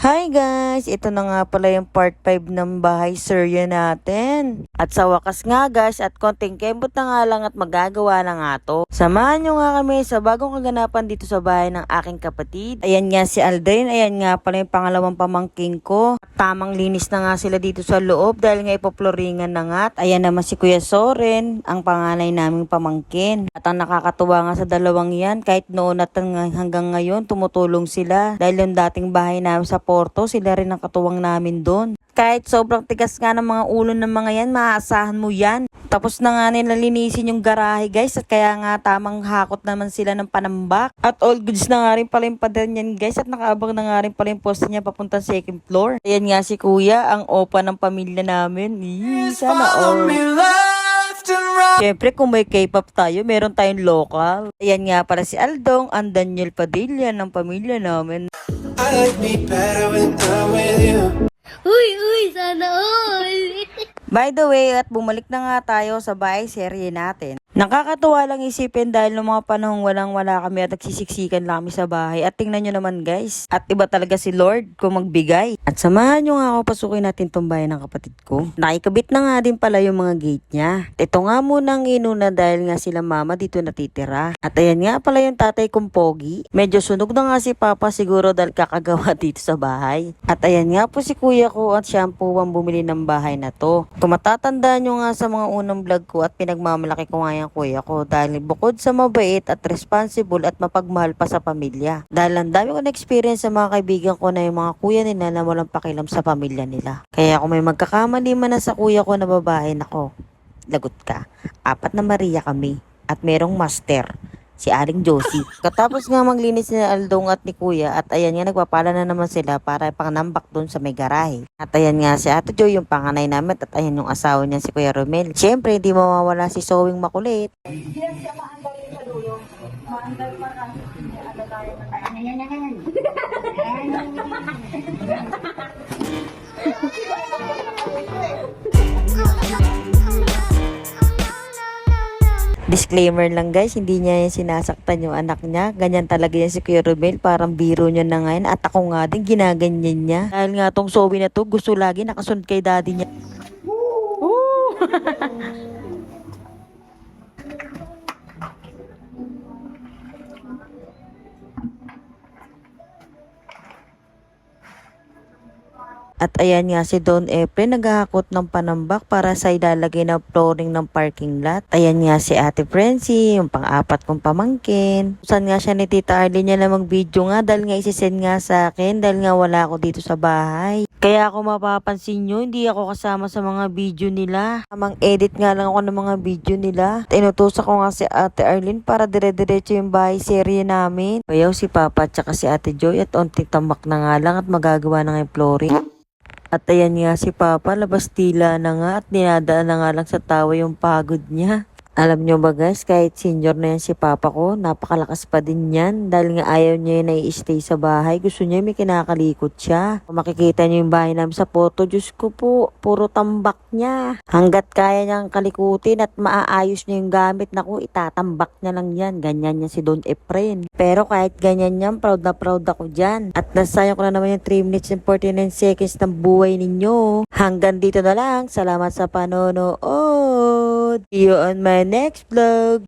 Hi guys! Ito na nga pala yung part 5 ng bahay serye natin. At sa wakas nga guys, at konting kembot na nga lang at magagawa na nga to. Samahan nyo nga kami sa bagong kaganapan dito sa bahay ng aking kapatid. Ayan nga si Aldrin, ayan nga pala yung pangalawang pamangking ko. Tamang linis na nga sila dito sa loob dahil nga ipoploringan na nga. At ayan naman si Kuya Soren, ang panganay naming pamangkin. At ang nakakatuwa nga sa dalawang yan, kahit noon at hanggang ngayon tumutulong sila. Dahil yung dating bahay namin sa Porto, sila rin ang katuwang namin doon. Kahit sobrang tigas nga ng mga ulo ng mga yan, maaasahan mo yan. Tapos na nga nila linisin yung garahe guys, at kaya nga tamang hakot naman sila ng panambak. At all goods na nga rin pala yung pader niyan guys, at nakaabang na nga rin pala yung poste niya papunta second floor. Ayan nga si Kuya, ang opa ng pamilya namin. Sana all. Siyempre, kung may K-pop tayo, meron tayong local. Ayan nga para si Aldong, ang Daniel Padilla ng pamilya namin. I like me better when I'm with you. Uy, sana all! By the way, at bumalik na nga tayo sa bahay serye natin. Nakakatuwa lang isipin dahil noong mga panahong walang-wala kami at nagsisiksikan lang kami sa bahay. At tingnan nyo naman guys, at iba talaga si Lord kung magbigay. At samahan nyo nga ako, pasukin natin tong bahay ng kapatid ko. Nakikabit na nga din pala yung mga gate niya. Ito nga muna ang inuna dahil nga sila mama dito natitira. At ayan nga pala yung tatay kong pogi. Medyo sunog na nga si Papa siguro dahil kakagawa dito sa bahay. At ayan nga po si kuya ko at siya po ang bumili ng bahay na to. Kung matatandaan nyo nga sa mga unang vlog ko at pinagmamalaki ko nga yung kuya ko dahil bukod sa mabait at responsible at mapagmahal pa sa pamilya. Dahil ang dami ko na experience sa mga kaibigan ko na yung mga kuya nila na walang pakialam sa pamilya nila. Kaya kung may magkakamali man na sa kuya ko na babae, nako, lagot ka. 4 na Maria kami at merong master, si Aling Josie. Katapos nga maglinis ni Aldong at ni Kuya at ayan nga nagpapala na naman sila para pangnambak doon sa may garahe. At ayan nga si Ate Joy yung panganay namin at ayan yung asawa niya si Kuya Romel. Siyempre hindi mawawala si Sowing makulit. Disclaimer lang guys, hindi niya yung sinasaktan yung anak niya. Ganyan talaga yan si Kuya Romel. Parang biro niya na ngayon. At ako nga din, ginaganyan niya. Dahil nga tong Zoe na to, gusto lagi nakasunod kay daddy niya. At ayan nga si Don Efren naghahakot ng panambak para sa ilalagay na flooring ng parking lot. Ayan nga si Ate Frenzy, yung pang-apat kong pamangkin. Saan nga siya ni Tita Arlene niya na mag-video nga dahil nga isisend nga sa akin dahil nga wala ako dito sa bahay. Kaya ako mapapansin nyo, hindi ako kasama sa mga video nila. Tamang edit nga lang ako ng mga video nila. At inutusan ko nga si Ate Arlene para dire-diretso yung bahay serye namin. Bayaw si Papa at saka si Ate Joy at onting tambak na nga lang at magagawa na nga yung flooring. At ayan nga si Papa, labas tila na nga at ninadaan na nga lang sa tawa yung pagod niya. Alam nyo ba guys, kahit senior na yan si Papa ko, napakalakas pa din yan. Dahil nga ayaw niya na i-stay sa bahay, gusto niya may kinakalikot siya. Kung makikita niyo yung bahay namin sa photo, Diyos ko po, puro tambak niya. Hanggat kaya niyang kalikutin at maaayos niya yung gamit, naku, itatambak niya lang yan. Ganyan niya si Don Efren. Pero kahit ganyan yan, proud na proud ako dyan. At nasayang ko na naman yung 3 minutes and 49 seconds ng buhay ninyo. Hanggang dito na lang. Salamat sa panonood. See you on my next vlog.